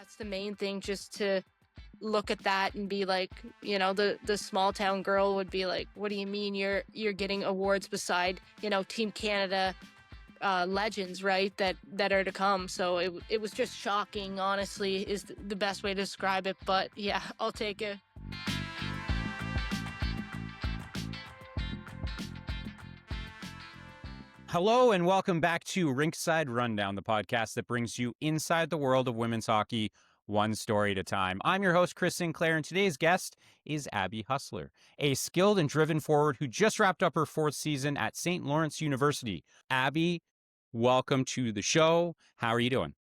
that's the main thing, just to look at that and be like, the small town girl would be like, what do you mean you're getting awards beside, Team Canada legends, right? That are to come. So it was just shocking, honestly, is the best way to describe it. But yeah, I'll take it. Hello and welcome back to Rinkside Rundown, the podcast that brings you inside the world of women's hockey, one story at a time. I'm your host, Chris Sinclair, and today's guest is Abby Hustler, a skilled and driven forward who just wrapped up her fourth season at St. Lawrence University. Abby, welcome to the show. How are you doing?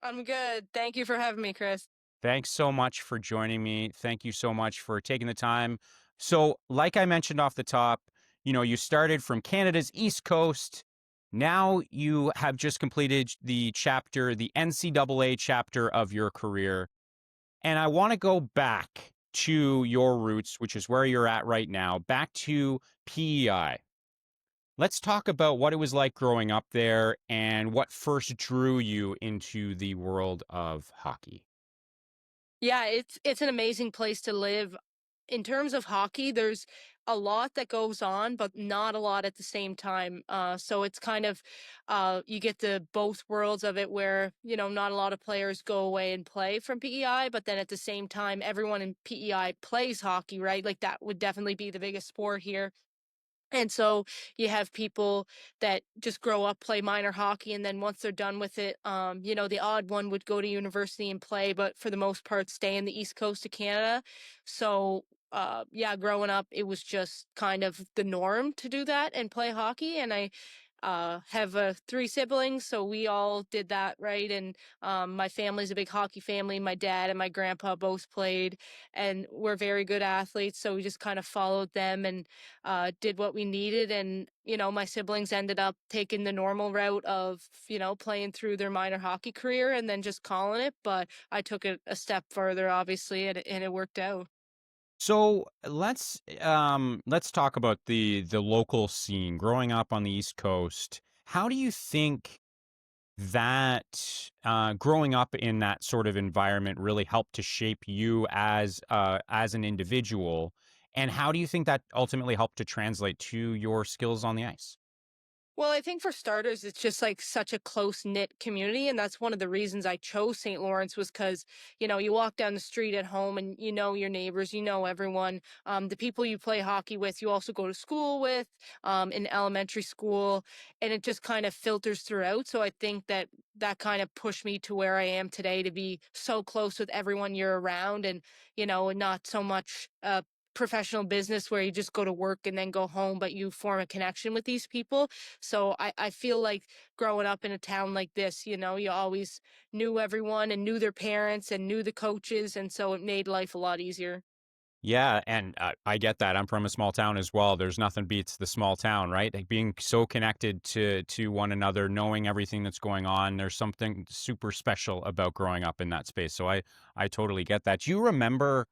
I'm good. Thank you for having me, Chris. Thanks so much for joining me. Thank you so much for taking the time. So, like I mentioned off the top, you started from Canada's East Coast. Now you have just completed the NCAA chapter of your career. And I want to go back to your roots, which is where you're at right now, back to PEI. Let's talk about what it was like growing up there and what first drew you into the world of hockey. Yeah, it's an amazing place to live. In terms of hockey, there's a lot that goes on, but not a lot at the same time. So it's kind of you get the both worlds of it, where not a lot of players go away and play from PEI, but then at the same time, everyone in PEI plays hockey, right? Like that would definitely be the biggest sport here. And so you have people that just grow up, play minor hockey, and then once they're done with it, the odd one would go to university and play, but for the most part, stay in the East Coast of Canada. So, yeah, growing up, it was just kind of the norm to do that and play hockey. And I have three siblings, so we all did that, right? And my family's a big hockey family. My dad and my grandpa both played, and we're very good athletes, so we just kind of followed them and did what we needed. And my siblings ended up taking the normal route of playing through their minor hockey career and then just calling it. But I took it a step further, obviously, and it worked out. So let's talk about the local scene. Growing up on the East Coast, how do you think that growing up in that sort of environment really helped to shape you as an individual? And how do you think that ultimately helped to translate to your skills on the ice? Well, I think for starters, it's just like such a close knit community. And that's one of the reasons I chose St. Lawrence, was because, you walk down the street at home and you know your neighbors, you know everyone. The people you play hockey with, you also go to school with, in elementary school, and it just kind of filters throughout. So I think that kind of pushed me to where I am today, to be so close with everyone you're around, and, and not so much professional business where you just go to work and then go home, but you form a connection with these people. So I feel like growing up in a town like this, you always knew everyone and knew their parents and knew the coaches. And so it made life a lot easier. Yeah, and I get that. I'm from a small town as well. There's nothing beats the small town, right? Like being so connected to one another, knowing everything that's going on. There's something super special about growing up in that space. So I totally get that. Do you remember?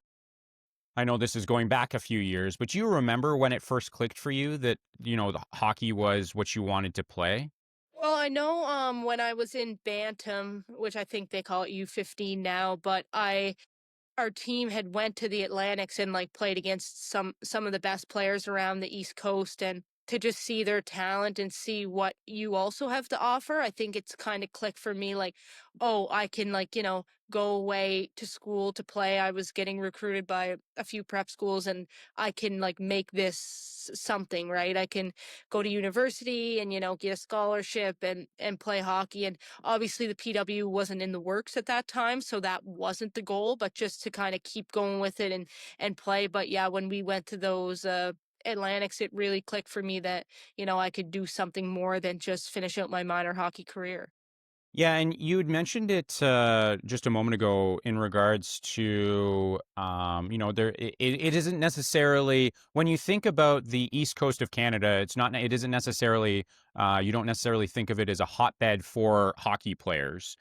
I know this is going back a few years, but do you remember when it first clicked for you that the hockey was what you wanted to play? Well, I know when I was in Bantam, which I think they call it U15 now, but our team had went to the Atlantics and like played against some of the best players around the East Coast, and to just see their talent and see what you also have to offer, I think it's kind of clicked for me, like, oh, I can, like, go away to school to play. I was getting recruited by a few prep schools, and I can like make this something, right? I can go to university and get a scholarship and play hockey. And obviously the PW wasn't in the works at that time, so that wasn't the goal, but just to kind of keep going with it and play. But yeah, when we went to those Atlantics, it really clicked for me that I could do something more than just finish out my minor hockey career. Yeah, and you had mentioned it just a moment ago in regards to, it isn't necessarily, when you think about the East Coast of Canada, it isn't necessarily, you don't necessarily think of it as a hotbed for hockey players.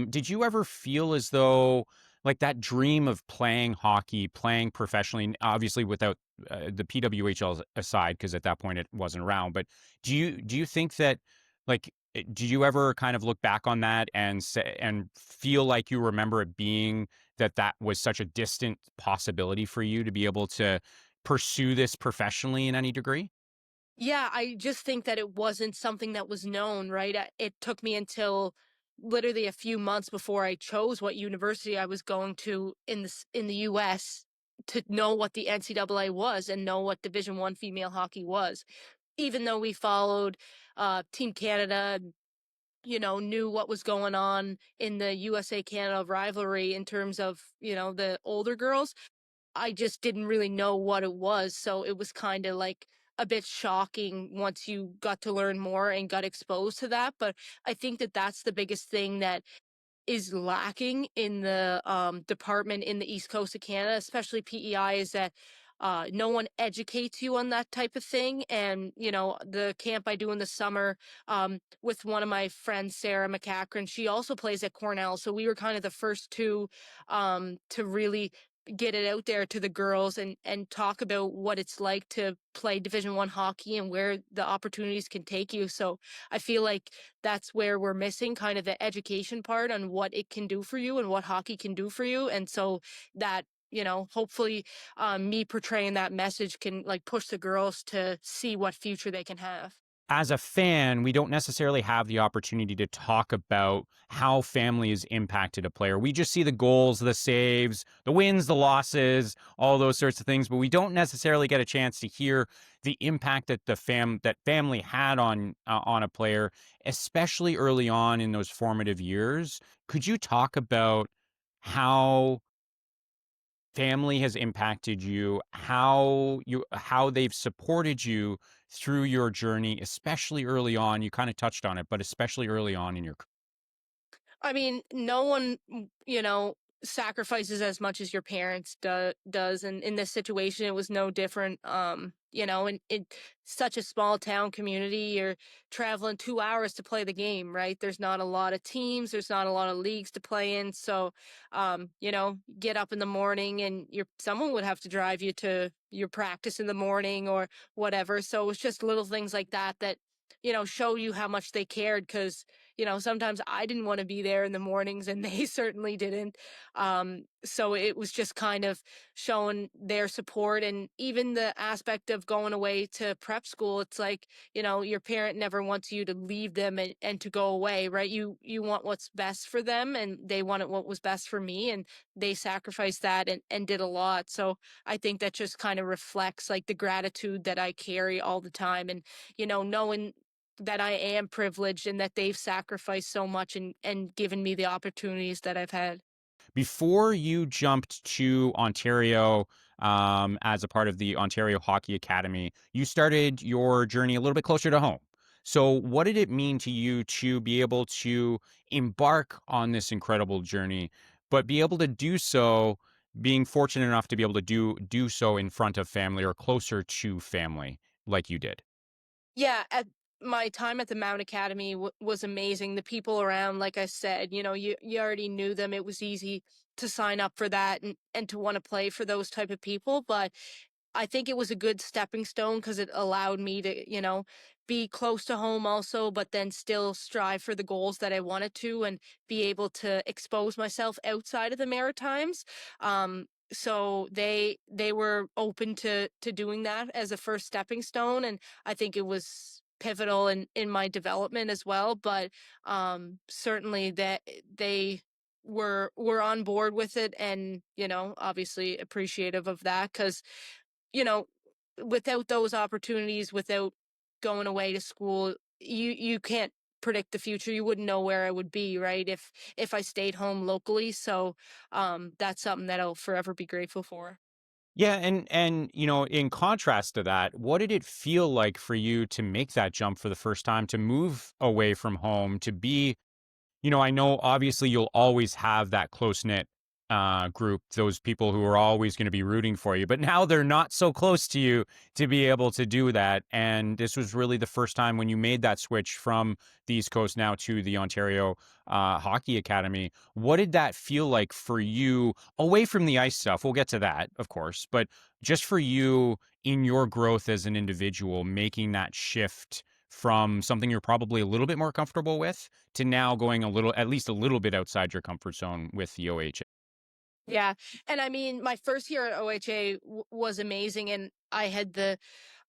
Did you ever feel as though, like that dream of playing hockey, playing professionally, obviously without the PWHL aside, because at that point it wasn't around, but do you think that, like, Did you ever kind of look back on that and say and feel like you remember it being that was such a distant possibility for you to be able to pursue this professionally in any degree? Yeah, I just think that it wasn't something that was known, right? It took me until literally a few months before I chose what university I was going to in the US to know what the NCAA was and know what Division 1 female hockey was. Even though we followed Team Canada, knew what was going on in the USA Canada rivalry in terms of, the older girls, I just didn't really know what it was, so it was kinda, like, a bit shocking once you got to learn more and got exposed to that, but I think that that's the biggest thing that is lacking in the department in the East Coast of Canada, especially PEI, is that no one educates you on that type of thing. And the camp I do in the summer with one of my friends, Sarah McCachran, she also plays at Cornell, so we were kind of the first two to really get it out there to the girls and talk about what it's like to play Division 1 hockey and where the opportunities can take you. So I feel like that's where we're missing kind of the education part on what it can do for you and what hockey can do for you. And so that, hopefully me portraying that message can like push the girls to see what future they can have. As a fan, we don't necessarily have the opportunity to talk about how family has impacted a player. We just see the goals, the saves, the wins, the losses, all those sorts of things, but we don't necessarily get a chance to hear the impact that that family had on a player, especially early on in those formative years. Could you talk about how family has impacted you, how they've supported you through your journey, especially early on? You kind of touched on it, but especially early on in your I mean, no one, sacrifices as much as your parents does, and in this situation, it was no different. And in such a small town community, you're traveling 2 hours to play the game, right? There's not a lot of teams, there's not a lot of leagues to play in, so get up in the morning, and someone would have to drive you to your practice in the morning or whatever. So it was just little things like that that show you how much they cared because sometimes I didn't want to be there in the mornings and they certainly didn't. So it was just kind of showing their support and even the aspect of going away to prep school. It's like, your parent never wants you to leave them and to go away, right? You want what's best for them and they wanted what was best for me and they sacrificed that and did a lot. So I think that just kind of reflects like the gratitude that I carry all the time and, knowing that I am privileged and that they've sacrificed so much and given me the opportunities that I've had. before you jumped to Ontario as a part of the Ontario Hockey Academy, you started your journey a little bit closer to home. So, what did it mean to you to be able to embark on this incredible journey, but be able to do so, being fortunate enough to be able to do so in front of family or closer to family, like you did? Yeah, at my time at the Mount Academy was amazing. The people around, like I said, you already knew them. It was easy to sign up for that and to want to play for those type of people. But I think it was a good stepping stone because it allowed me to, be close to home also, but then still strive for the goals that I wanted to and be able to expose myself outside of the Maritimes. So they were open to doing that as a first stepping stone, and I think it was pivotal in my development as well. But certainly that they were on board with it and obviously appreciative of that because you know, without those opportunities, without going away to school, you can't predict the future. You wouldn't know where I would be, right? If I stayed home locally. So that's something that I'll forever be grateful for. Yeah, and in contrast to that, what did it feel like for you to make that jump for the first time, to move away from home, to be I know obviously you'll always have that close knit group, those people who are always going to be rooting for you, but now they're not so close to you to be able to do that. And this was really the first time when you made that switch from the East Coast now to the Ontario Hockey Academy. What did that feel like for you away from the ice stuff? We'll get to that, of course, but just for you in your growth as an individual, making that shift from something you're probably a little bit more comfortable with to now going a little, at least a little bit outside your comfort zone with the OHA? Yeah, and I mean, my first year at OHA was amazing, and I had the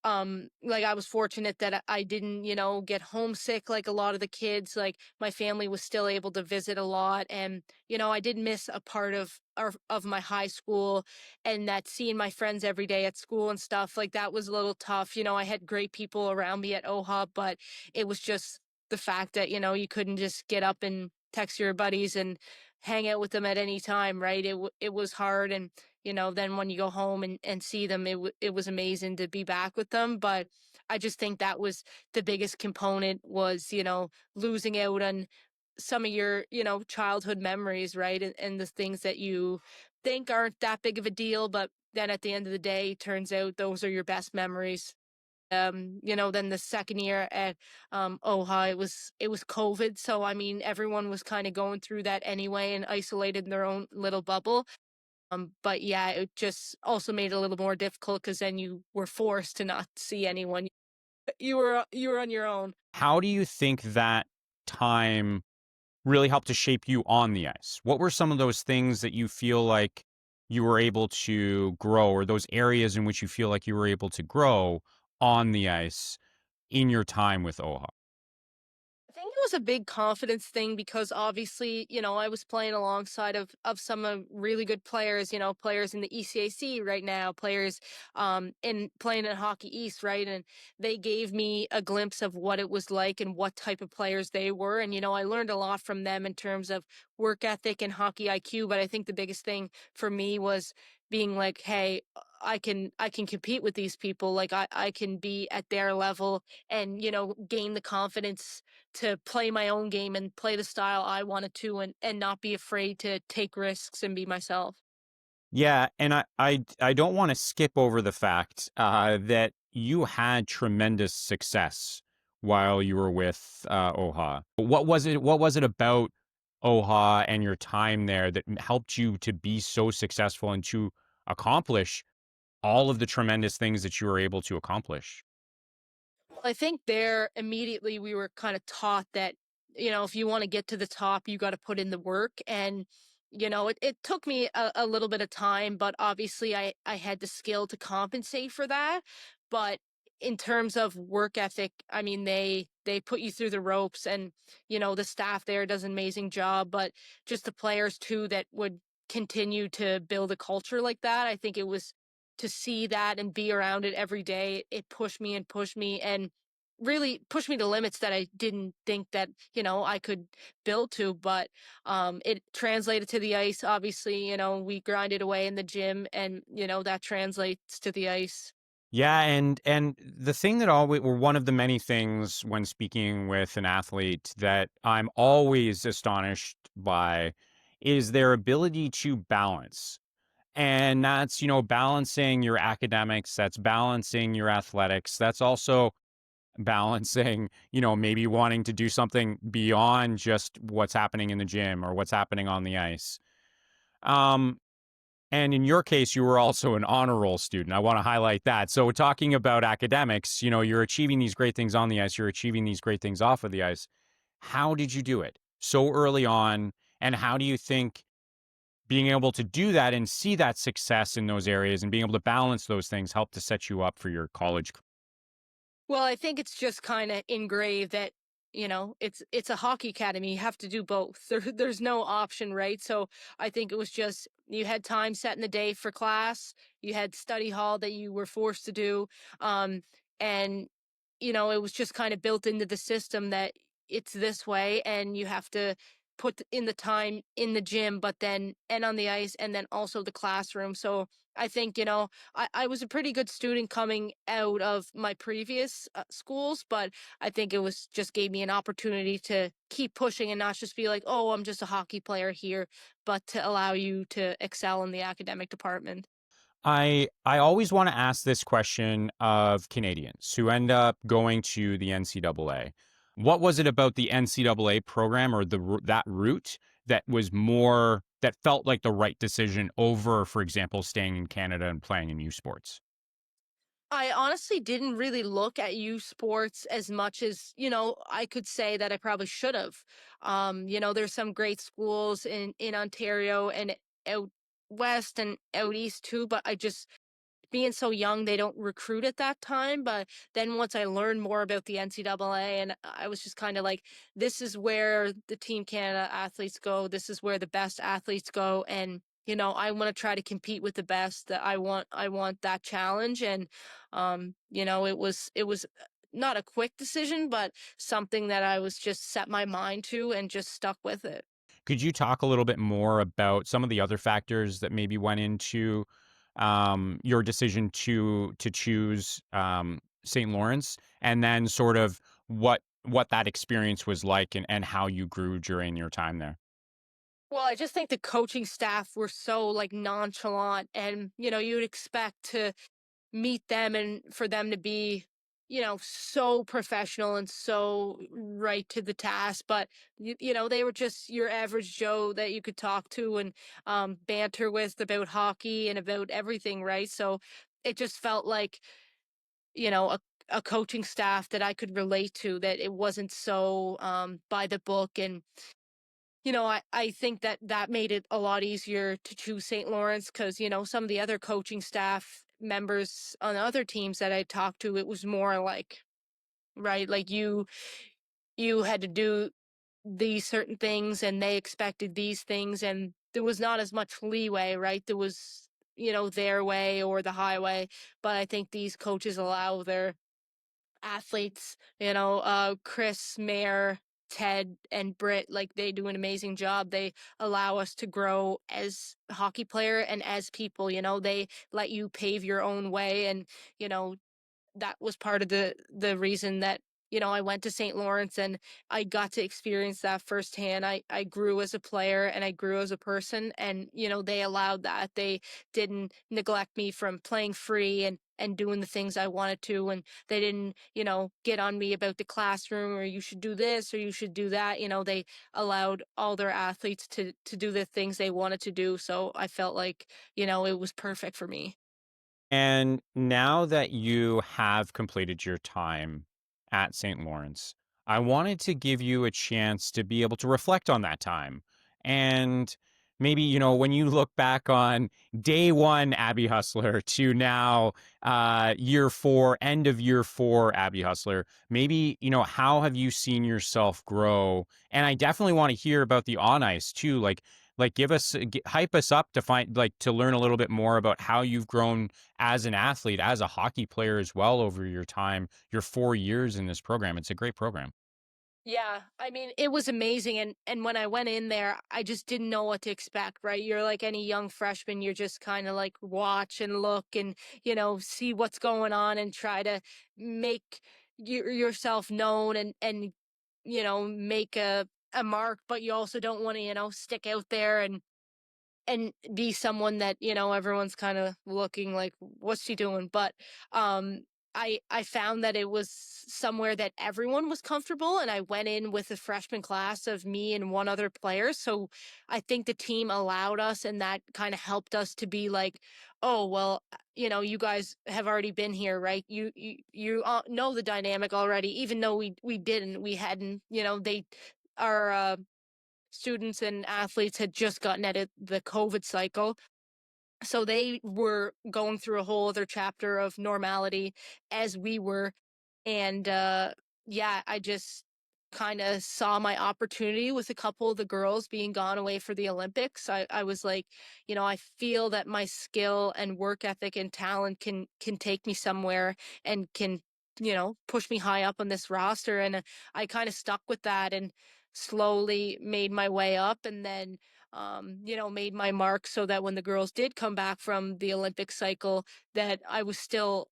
like I was fortunate that I didn't, get homesick like a lot of the kids. Like my family was still able to visit a lot, and I did miss a part of my high school, and that seeing my friends every day at school and stuff like that was a little tough. I had great people around me at OHA, but it was just the fact that you couldn't just get up and text your buddies and hang out with them at any time, right? It was hard, and then when you go home and see them, it was amazing to be back with them. But I just think that was the biggest component was, losing out on some of your, childhood memories, right? And the things that you think aren't that big of a deal, but then at the end of the day, turns out those are your best memories. Then the second year at OHA, it was COVID. So I mean, everyone was kind of going through that anyway and isolated in their own little bubble. But yeah, it just also made it a little more difficult because then you were forced to not see anyone. You were on your own. How do you think that time really helped to shape you on the ice? What were some of those things that you feel like you were able to grow, or those areas in which you feel like you were able to grow on the ice in your time with OHA? I think it was a big confidence thing because obviously, I was playing alongside of some really good players, players in the ECAC right now, players in playing in Hockey East, right? And they gave me a glimpse of what it was like and what type of players they were. And I learned a lot from them in terms of work ethic and hockey IQ, but I think the biggest thing for me was being like, hey, I can compete with these people. Like I can be at their level and gain the confidence to play my own game and play the style I wanted to and not be afraid to take risks and be myself. Yeah, and I don't want to skip over the fact that you had tremendous success while you were with OHA. What was it? What was it about OHA and your time there that helped you to be so successful and to accomplish all of the tremendous things that you were able to accomplish? I think there immediately we were kind of taught that, if you want to get to the top, you got to put in the work. And, it took me a little bit of time, but obviously I had the skill to compensate for that. But in terms of work ethic, I mean, they put you through the ropes and, the staff there does an amazing job, but just the players too that would continue to build a culture like that. I think it was to see that and be around it every day, it pushed me and really pushed me to limits that I didn't think that, I could build to. But it translated to the ice. Obviously, we grinded away in the gym and, that translates to the ice. Yeah, and the thing that always, or one of the many things when speaking with an athlete that I'm always astonished by is their ability to balance. And that's, balancing your academics, that's balancing your athletics, that's also balancing, maybe wanting to do something beyond just what's happening in the gym or what's happening on the ice. Um, and in your case, you were also an honor roll student. I want to highlight that. So, we're talking about academics, you're achieving these great things on the ice, you're achieving these great things off of the ice. How did you do it so early on? And how do you think being able to do that and see that success in those areas and being able to balance those things helped to set you up for your college Well, I think it's just kind of engraved that it's a hockey academy. You have to do both. There's no option, right? So I think it was just you had time set in the day for class. You had study hall that you were forced to do, and it was just kind of built into the system that it's this way, and you have to put in the time in the gym, but then and on the ice, and then also the classroom. So I think I was a pretty good student coming out of my previous schools, but I think it was just gave me an opportunity to keep pushing and not just be like, oh, I'm just a hockey player here, but to allow you to excel in the academic department. I always want to ask this question of Canadians who end up going to the NCAA. What was it about the NCAA program or that route that was more that felt like the right decision over, for example, staying in Canada and playing in U sports? I honestly didn't really look at youth sports as much as, I could say that I probably should have. There's some great schools in Ontario and out west and out east too, but I just being so young, they don't recruit at that time. But then once I learned more about the NCAA, and I was just kind of like, this is where the Team Canada athletes go. This is where the best athletes go. And, I want to try to compete with the best. That I want that challenge. And, it was not a quick decision, but something that I was just set my mind to and just stuck with it. Could you talk a little bit more about some of the other factors that maybe went into your decision to choose St. Lawrence, and then sort of what that experience was like, and how you grew during your time there? Well, I just think the coaching staff were so like nonchalant and you'd expect to meet them and for them to be so professional and so right to the task, but they were just your average joe that you could talk to and banter with about hockey and about everything, right? So it just felt like you know a, a coaching staff that I could relate to, that it wasn't so by the book. And I think that that made it a lot easier to choose St. Lawrence because, some of the other coaching staff members on other teams that I talked to, it was more like, right, like you had to do these certain things and they expected these things, and there was not as much leeway, right? There was, their way or the highway. But I think these coaches allow their athletes, Chris, Mayer, Ted, and Britt, like they do an amazing job. They allow us to grow as a hockey player and as people, they let you pave your own way. And, you know, that was part of the reason that I went to St. Lawrence and I got to experience that firsthand. I grew as a player and I grew as a person, and they allowed that. They didn't neglect me from playing free and doing the things I wanted to, and they didn't get on me about the classroom or you should do this or you should do that. They allowed all their athletes to do the things they wanted to do. So I felt like it was perfect for me. And now that you have completed your time at St. Lawrence, I wanted to give you a chance to be able to reflect on that time. And maybe, when you look back on day one Abby Hustler to now year four, end of year four Abby Hustler, maybe, how have you seen yourself grow? And I definitely want to hear about the on ice too. Like give us hype us up to find, like, to learn a little bit more about how you've grown as an athlete, as a hockey player as well over your time, your 4 years in this program. It's a great program. Yeah, I mean, it was amazing, and when I went in there, I just didn't know what to expect, right? You're like any young freshman, you're just kind of like watch and look and, see what's going on and try to make yourself known and make a mark, but you also don't want to, stick out there and be someone that everyone's kind of looking like, what's she doing? But um I found that it was somewhere that everyone was comfortable, and I went in with a freshman class of me and one other player. So I think the team allowed us, and that kind of helped us to be like, oh well, you guys have already been here, right? You know the dynamic already, even though we hadn't, they are students and athletes had just gotten out of the COVID cycle. So they were going through a whole other chapter of normality as we were. And yeah, I just kind of saw my opportunity with a couple of the girls being gone away for the Olympics. I was like, I feel that my skill and work ethic and talent can take me somewhere and can, push me high up on this roster. And I kind of stuck with that and slowly made my way up, and then made my mark so that when the girls did come back from the Olympic cycle, that I was still,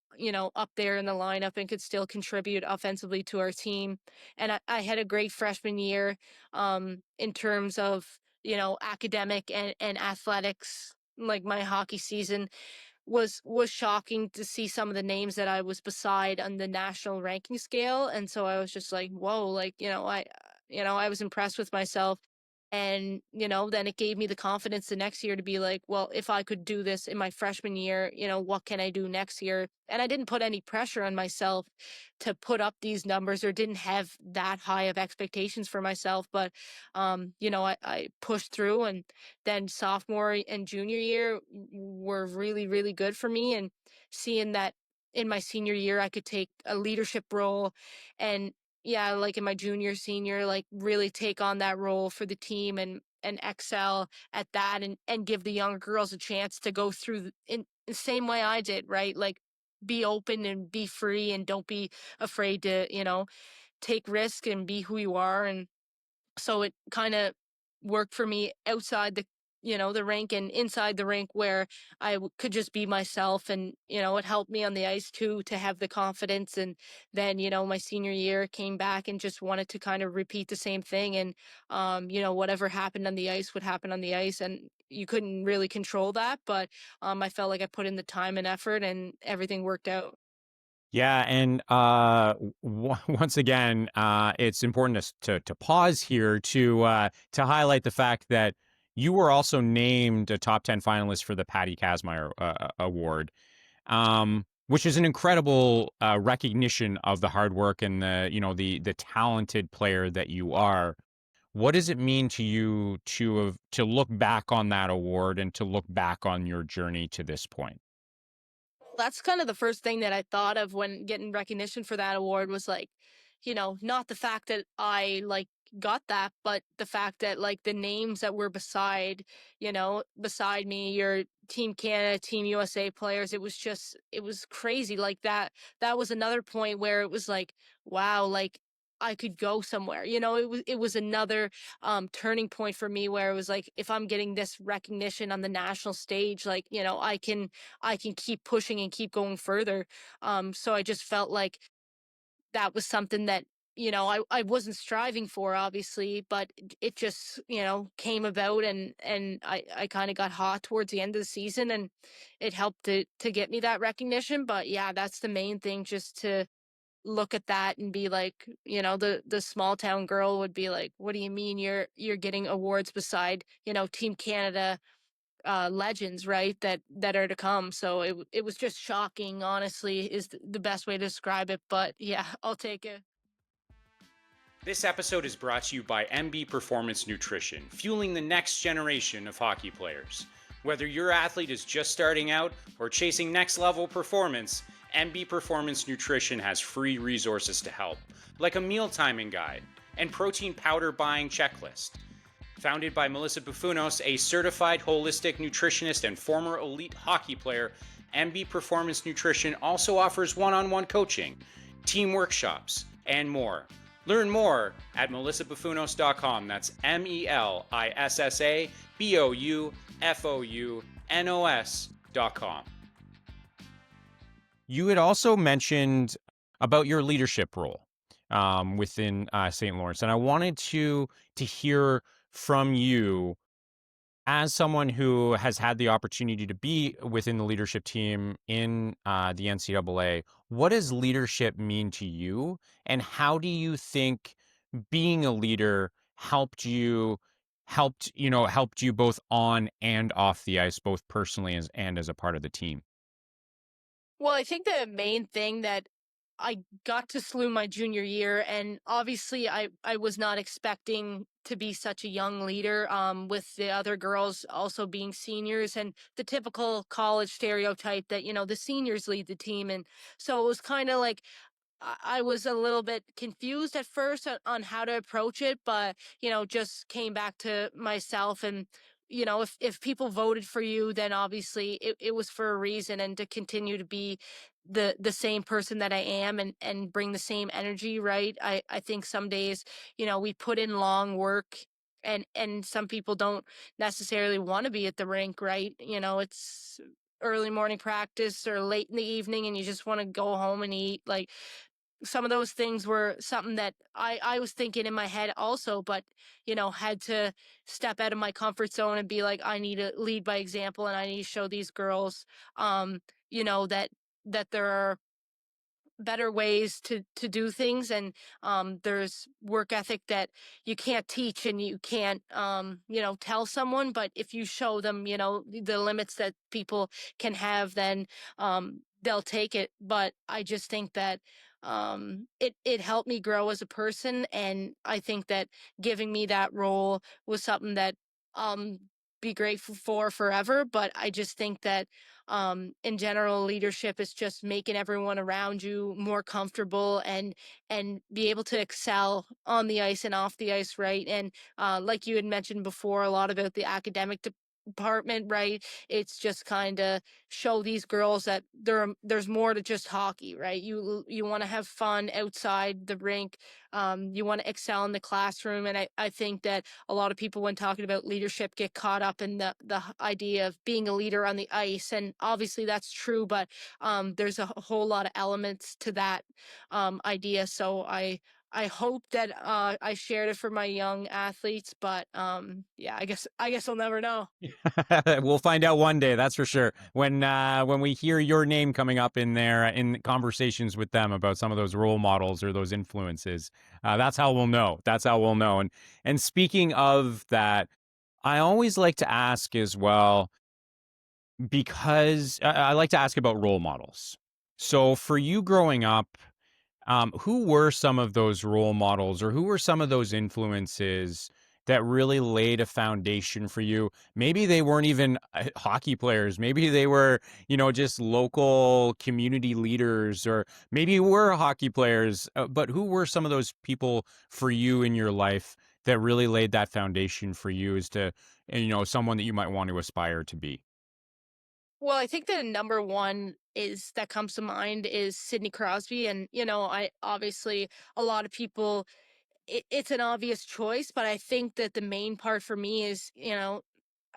up there in the lineup and could still contribute offensively to our team. And I had a great freshman year in terms of, academic and athletics. Like my hockey season was shocking to see some of the names that I was beside on the national ranking scale. And so I was just like, whoa, like, I was impressed with myself. And, then it gave me the confidence the next year to be like, well, if I could do this in my freshman year, what can I do next year? And I didn't put any pressure on myself to put up these numbers, or didn't have that high of expectations for myself. But, I pushed through, and then sophomore and junior year were really, really good for me. And seeing that in my senior year, I could take a leadership role, and yeah, like in my junior, senior, like really take on that role for the team, and excel at that, and give the younger girls a chance to go through in the same way I did, right? Like be open and be free, and don't be afraid to, take risk and be who you are. And so it kind of worked for me outside the rink, and inside the rink, where could just be myself. And it helped me on the ice too, to have the confidence. And then my senior year came back, and just wanted to kind of repeat the same thing. And whatever happened on the ice would happen on the ice, and you couldn't really control that. But I felt like I put in the time and effort, and everything worked out. Yeah, and once again, it's important to pause here to highlight the fact that you were also named a top 10 finalist for the Patti Kazmaier Award, which is an incredible recognition of the hard work and the talented player that you are. What does it mean to you to look back on that award and to look back on your journey to this point? That's kind of the first thing that I thought of when getting recognition for that award, was like, not the fact that I like got that, but the fact that like the names that were beside me, your Team Canada, Team USA players, it was crazy. Like that was another point where it was like, wow, like I could go somewhere. It was another turning point for me, where it was like, if I'm getting this recognition on the national stage, like, I can keep pushing and keep going further. So I just felt like that was something that, I wasn't striving for, obviously, but it just, came about. And I kind of got hot towards the end of the season, and it helped to get me that recognition. But yeah, that's the main thing, just to look at that and be like, the small town girl would be like, what do you mean you're getting awards beside, Team Canada legends, right? That are to come. So it was just shocking, honestly, is the best way to describe it. But yeah, I'll take it. This episode is brought to you by MB Performance Nutrition, fueling the next generation of hockey players. Whether your athlete is just starting out or chasing next level performance, MB Performance Nutrition has free resources to help, like a meal timing guide and protein powder buying checklist. Founded by Melissa Bufunos, a certified holistic nutritionist and former elite hockey player, MB Performance Nutrition also offers one-on-one coaching, team workshops, and more. Learn more at melissabufunos.com. That's MELISSABOUFOUNOS.com. You had also mentioned about your leadership role within St. Lawrence, and I wanted to hear from you, as someone who has had the opportunity to be within the leadership team in the NCAA. What does leadership mean to you, and how do you think being a leader helped you both on and off the ice, both personally and as a part of the team? Well, I think the main thing that I got to slew my junior year, and obviously I was not expecting to be such a young leader, with the other girls also being seniors, and the typical college stereotype that, the seniors lead the team. And so it was kind of like, I was a little bit confused at first on how to approach it, but just came back to myself. And if people voted for you, then obviously it was for a reason, and to continue to be the same person that I am, and bring the same energy, right? I think some days, we put in long work, and some people don't necessarily want to be at the rink, right? It's early morning practice or late in the evening, and you just want to go home and eat. Like, some of those things were something that I was thinking in my head also, but had to step out of my comfort zone and be like, I need to lead by example, and I need to show these girls, that there are better ways to do things, and there's work ethic that you can't teach and you can't tell someone, but if you show them the limits that people can have, then they'll take it. But I just think that it helped me grow as a person, and I think that giving me that role was something that um be grateful for forever. But I just think that in general, leadership is just making everyone around you more comfortable, and be able to excel on the ice and off the ice, right? And like you had mentioned before, a lot about the academic department, right? It's just kind of show these girls that there's more to just hockey, right? You want to have fun outside the rink. You want to excel in the classroom, and I think that a lot of people, when talking about leadership, get caught up in the idea of being a leader on the ice, and obviously that's true, but there's a whole lot of elements to that idea. So I hope that I shared it for my young athletes, but yeah, I guess I'll never know. We'll find out one day, that's for sure. When we hear your name coming up in there in conversations with them about some of those role models or those influences, that's how we'll know. That's how we'll know. And speaking of that, I always like to ask as well, because I like to ask about role models. So for you growing up, who were some of those role models, or who were some of those influences that really laid a foundation for you? Maybe they weren't even hockey players. Maybe they were, just local community leaders, or maybe were hockey players. But who were some of those people for you in your life that really laid that foundation for you as to, someone that you might want to aspire to be? Well, I think the number one is that comes to mind is Sidney Crosby, and I obviously, a lot of people, it's an obvious choice, but I think that the main part for me is,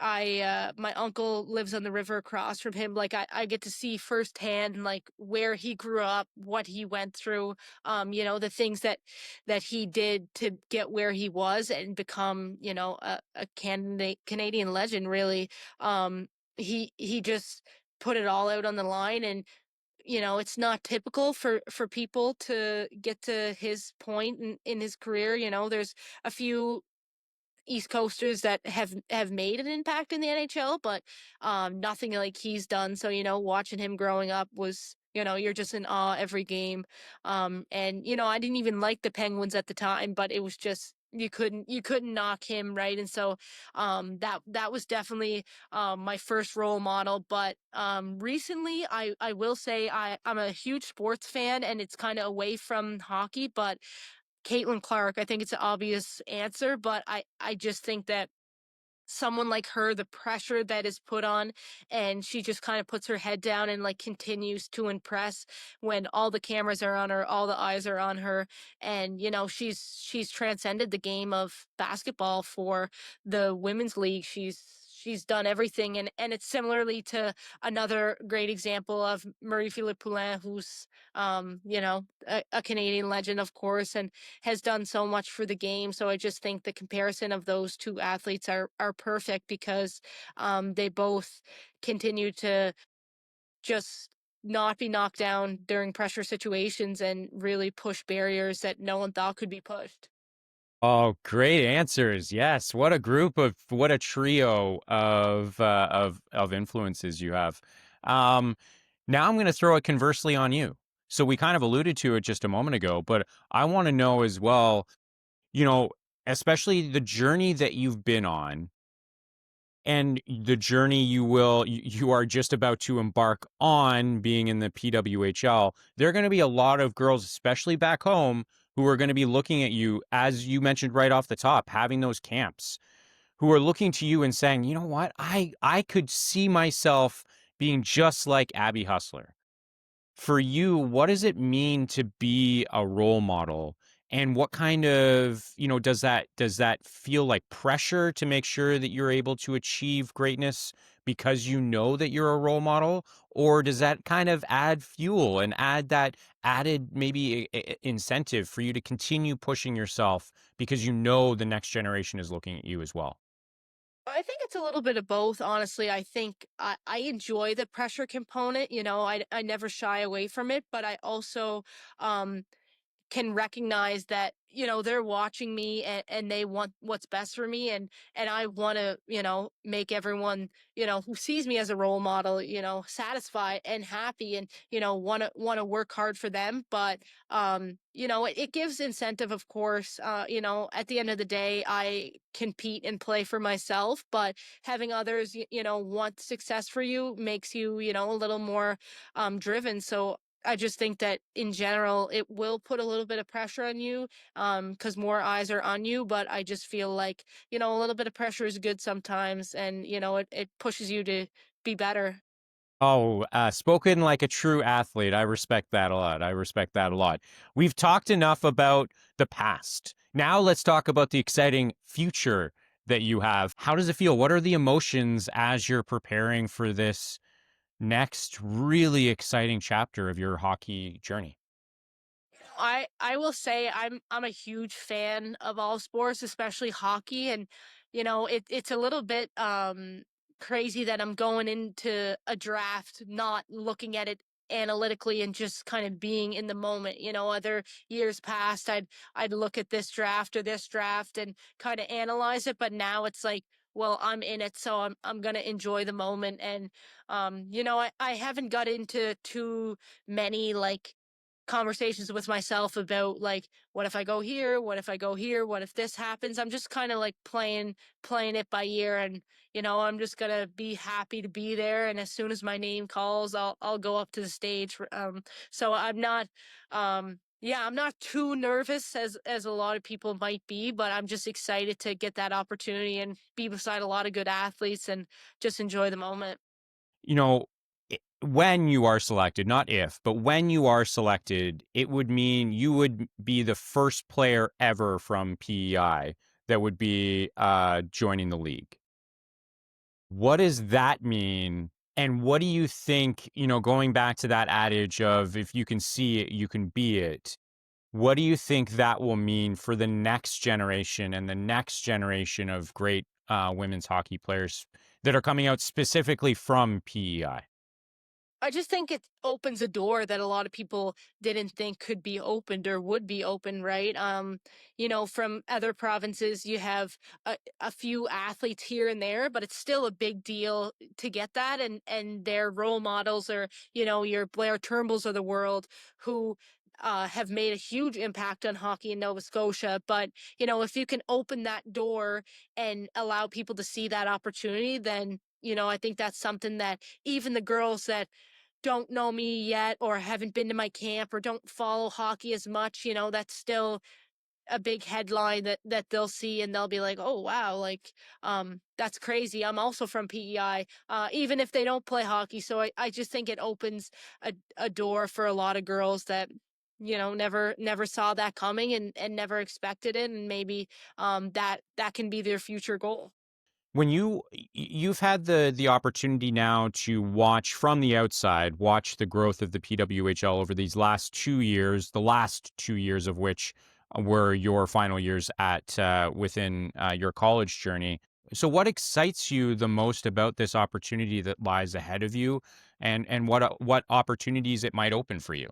my uncle lives on the river across from him. Like I get to see firsthand like where he grew up, what he went through, the things that he did to get where he was and become, a Canadian legend, really. Um he just put it all out on the line, and it's not typical for people to get to his point in his career. There's a few East Coasters that have made an impact in the NHL, but nothing like he's done. So watching him growing up was, you're just in awe every game. And I didn't even like the Penguins at the time, but it was just you couldn't knock him, right? And so that was definitely my first role model. But recently, I will say I'm a huge sports fan, and it's kind of away from hockey, but Caitlin Clark, I think it's an obvious answer, but I just think that someone like her, the pressure that is put on, and she just kind of puts her head down and like continues to impress when all the cameras are on her, all the eyes are on her. And she's transcended the game of basketball for the women's league. She's done everything, and it's similarly to another great example of Marie-Philippe Poulin, who's a Canadian legend, of course, and has done so much for the game. So I just think the comparison of those two athletes are perfect, because they both continue to just not be knocked down during pressure situations and really push barriers that no one thought could be pushed. Oh, great answers. Yes. What a trio of influences you have. Um, Now I'm going to throw it conversely on you. So we kind of alluded to it just a moment ago, but I want to know as well, you know, especially the journey that you've been on, and the journey you are just about to embark on being in the PWHL. There are going to be a lot of girls, especially back home, who are going to be looking at you, as you mentioned right off the top, having those camps, who are looking to you and saying, you know what, I could see myself being just like Abby Hustler. For you, what does it mean to be a role model? And what kind of, does that feel like pressure to make sure that you're able to achieve greatness because you know that you're a role model? Or does that kind of add fuel and add that added maybe incentive for you to continue pushing yourself because you know the next generation is looking at you as well? I think it's a little bit of both, honestly. I think I enjoy the pressure component. I never shy away from it, but I also um, can recognize that they're watching me, and they want what's best for me, and I want to make everyone who sees me as a role model satisfied and happy, and want to work hard for them. But it gives incentive, of course. At the end of the day, I compete and play for myself, but having others want success for you makes you a little more driven. So I just think that in general, it will put a little bit of pressure on you, because more eyes are on you. But I just feel like, a little bit of pressure is good sometimes, and, it pushes you to be better. Oh, spoken like a true athlete. I respect that a lot. I respect that a lot. We've talked enough about the past. Now let's talk about the exciting future that you have. How does it feel? What are the emotions as you're preparing for this next really exciting chapter of your hockey journey? I will say I'm a huge fan of all sports, especially hockey, and it's a little bit crazy that I'm going into a draft not looking at it analytically and just kind of being in the moment. Other years past, I'd look at this draft or this draft and kind of analyze it, but now it's like, well, I'm in it, so I'm gonna enjoy the moment. And I haven't got into too many like conversations with myself about like, what if I go here, what if I go here, what if this happens. I'm just kind of like playing it by ear, and I'm just gonna be happy to be there, and as soon as my name calls, I'll go up to the stage. So I'm not yeah, I'm not too nervous as a lot of people might be, but I'm just excited to get that opportunity and be beside a lot of good athletes and just enjoy the moment. You know, when you are selected, not if, but when you are selected, it would mean you would be the first player ever from PEI that would be joining the league. What does that mean? And what do you think, going back to that adage of if you can see it, you can be it, what do you think that will mean for the next generation and the next generation of great women's hockey players that are coming out specifically from PEI? I just think it opens a door that a lot of people didn't think could be opened or would be open, right? From other provinces, you have a few athletes here and there, but it's still a big deal to get that. And their role models are, your Blair Turnbulls of the world, who have made a huge impact on hockey in Nova Scotia. But, if you can open that door and allow people to see that opportunity, then, I think that's something that even the girls that don't know me yet or haven't been to my camp or don't follow hockey as much, that's still a big headline that they'll see, and they'll be like, "Oh wow, like that's crazy. I'm also from PEI." Even if they don't play hockey. So I just think it opens a door for a lot of girls that never saw that coming, and never expected it, and maybe that can be their future goal. When you've had the opportunity now to watch from the outside, watch the growth of the PWHL over these last 2 years, the last 2 years of which were your final years at within your college journey. So, what excites you the most about this opportunity that lies ahead of you, and what opportunities it might open for you?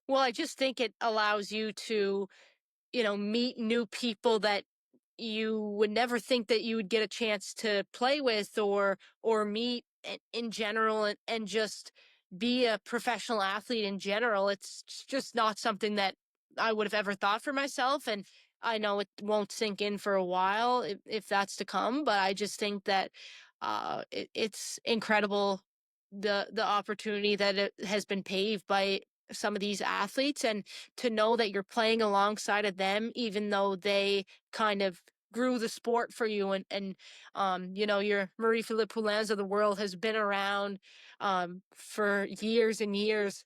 Well, I just think it allows you to meet new people that you would never think that you would get a chance to play with or meet in general, and just be a professional athlete in general. It's just not something that I would have ever thought for myself, and I know it won't sink in for a while if that's to come, but I just think that it's incredible, the opportunity that it has been paved by some of these athletes, and to know that you're playing alongside of them, even though they kind of grew the sport for you, and your Marie Philippe Poulins of the world has been around for years and years,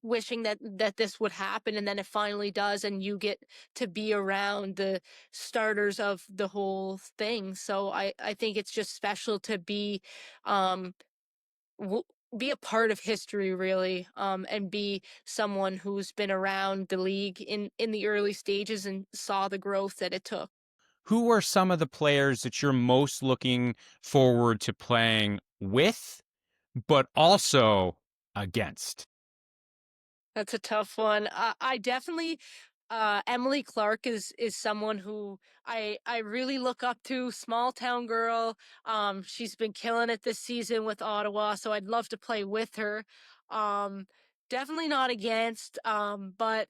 wishing that this would happen, and then it finally does, and you get to be around the starters of the whole thing. So I think it's just special to um w- be a part of history, really, and be someone who's been around the league in the early stages and saw the growth that it took. who are some of the players that you're most looking forward to playing with, but also against? That's a tough one. I definitely Emily Clark is someone who I really look up to. Small town girl. She's been killing it this season with Ottawa, so I'd love to play with her. Um, Definitely not against. But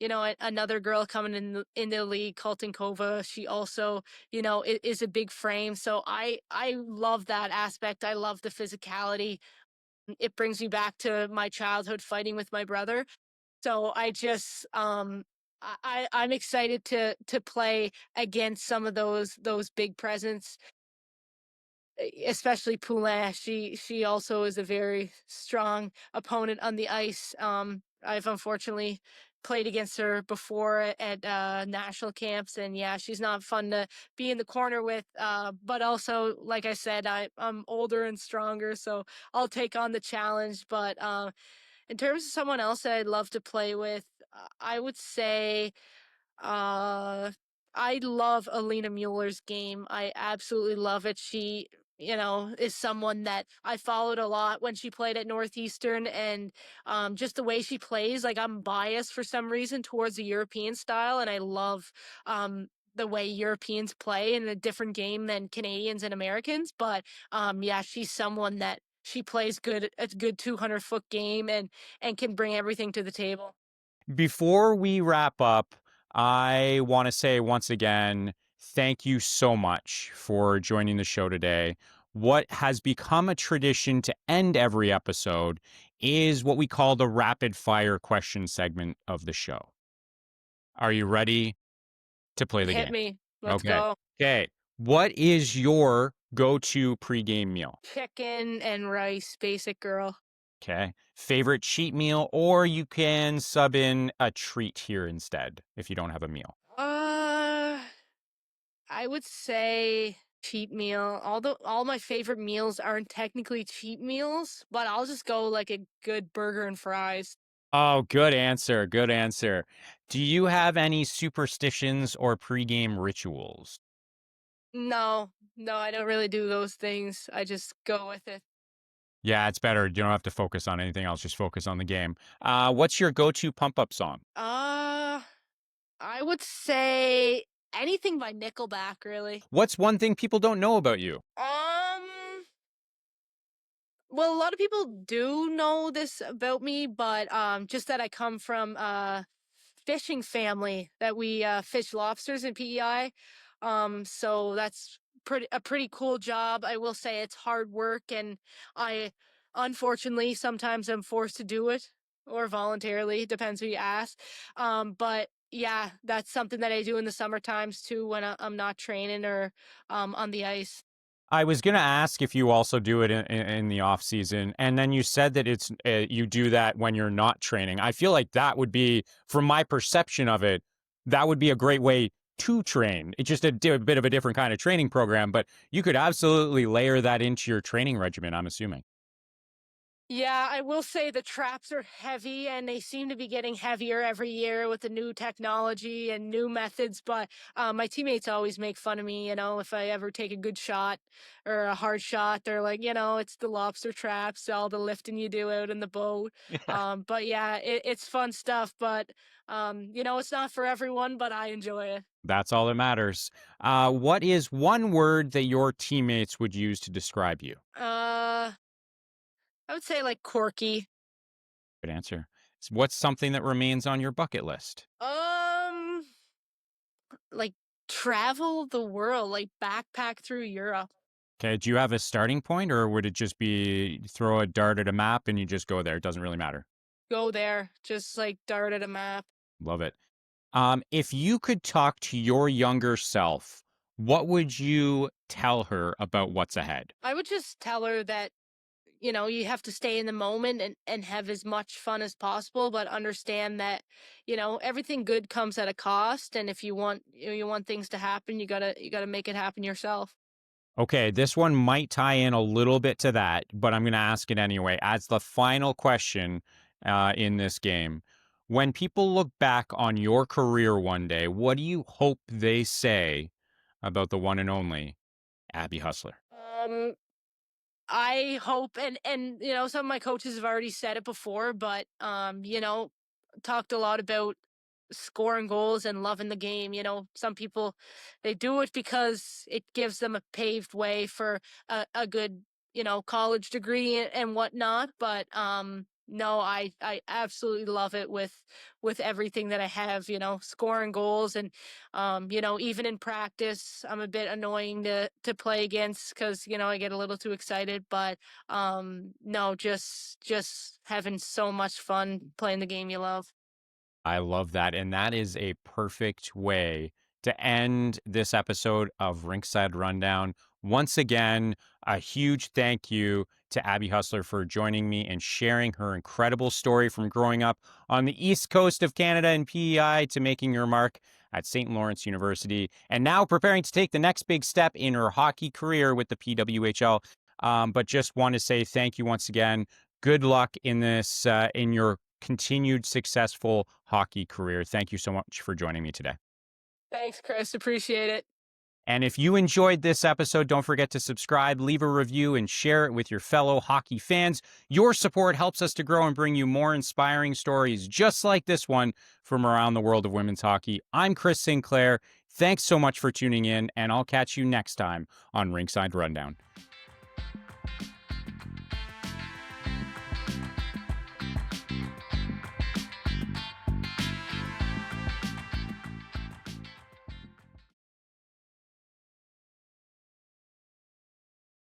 another girl coming in the league, Colton Kova. She also, is a big frame. So I love that aspect. I love the physicality. It brings me back to my childhood fighting with my brother. So I just I'm excited to play against some of those big presents, especially Poulin. She also is a very strong opponent on the ice. I've unfortunately played against her before at national camps, and yeah, she's not fun to be in the corner with. But also, like I said, I'm older and stronger, so I'll take on the challenge. But in terms of someone else that I'd love to play with, I would say uh, I love Alina Mueller's game. I absolutely love it. She, is someone that I followed a lot when she played at Northeastern, and just the way she plays, like I'm biased for some reason towards the European style, and I love the way Europeans play in a different game than Canadians and Americans. But yeah, she's someone that she plays good, a good 200-foot game, and can bring everything to the table. Before we wrap up, I want to say once again, thank you so much for joining the show today. What has become a tradition to end every episode is what we call the rapid fire question segment of the show. Are you ready to play the Hit game? me. Let's Okay. go. Okay. What is your go-to pregame meal? Chicken and rice, basic girl. Okay. Favorite cheat meal, or you can sub in a treat here instead if you don't have a meal. Uh, I would say cheat meal. Although all my favorite meals aren't technically cheat meals, but I'll just go like a good burger and fries. Oh, good answer. Good answer. Do you have any superstitions or pregame rituals? No, no, I don't really do those things. I just go with it. Yeah, it's better. You don't have to focus on anything else. Just focus on the game. What's your go-to pump-up song? Uh, I would say anything by Nickelback, really. What's one thing people don't know about you? Um, Well, a lot of people do know this about me, but just that I come from a fishing family that we fish lobsters in PEI. So that's pretty cool job. I will say it's hard work, and I unfortunately sometimes I'm forced to do it or voluntarily, depends who you ask. But yeah, that's something that I do in the summer times too when I'm not training or on the ice. I was gonna ask if you also do it in the off season, and then you said that it's you do that when you're not training. I feel like that would be, from my perception of it, that would be a great way to train. It's just a bit of a different kind of training program, but you could absolutely layer that into your training regimen, I'm assuming. Yeah, I will say the traps are heavy and they seem to be getting heavier every year with the new technology and new methods. But my teammates always make fun of me, if I ever take a good shot or a hard shot, they're like, it's the lobster traps, all the lifting you do out in the boat. Yeah. But yeah, it's fun stuff. But, it's not for everyone, but I enjoy it. That's all that matters. What is one word that your teammates would use to describe you? Uh, I would say like quirky. Good answer. What's something that remains on your bucket list? Um, like travel the world, like backpack through Europe. Okay, do you have a starting point, or would it just be throw a dart at a map and you just go there? It doesn't really matter. Go there, just like dart at a map. Love it. If you could talk to your younger self, what would you tell her about what's ahead? I would just tell her that, you have to stay in the moment and have as much fun as possible, but understand that, everything good comes at a cost. And if you want things to happen, you gotta make it happen yourself. Okay, this one might tie in a little bit to that, but I'm going to ask it anyway. As the final question in this game, when people look back on your career one day, what do you hope they say about the one and only Abby Hustler? Um, I hope, and some of my coaches have already said it before, but talked a lot about scoring goals and loving the game. Some people, they do it because it gives them a paved way for a good, college degree and whatnot. But no, I absolutely love it with everything that I have. Scoring goals and even in practice, I'm a bit annoying to play against because I get a little too excited. But no, just having so much fun playing the game you love. I love that. And that is a perfect way to end this episode of Rinkside Rundown. Once again, a huge thank you to Abby Hustler for joining me and sharing her incredible story from growing up on the east coast of Canada in PEI to making her mark at St. Lawrence University and now preparing to take the next big step in her hockey career with the PWHL. But just want to say thank you once again. Good luck in this, in your continued successful hockey career. Thank you so much for joining me today. Thanks, Chris. Appreciate it. And if you enjoyed this episode, don't forget to subscribe, leave a review, and share it with your fellow hockey fans. Your support helps us to grow and bring you more inspiring stories just like this one from around the world of women's hockey. I'm Chris Sinclair. Thanks so much for tuning in, and I'll catch you next time on Rinkside Rundown.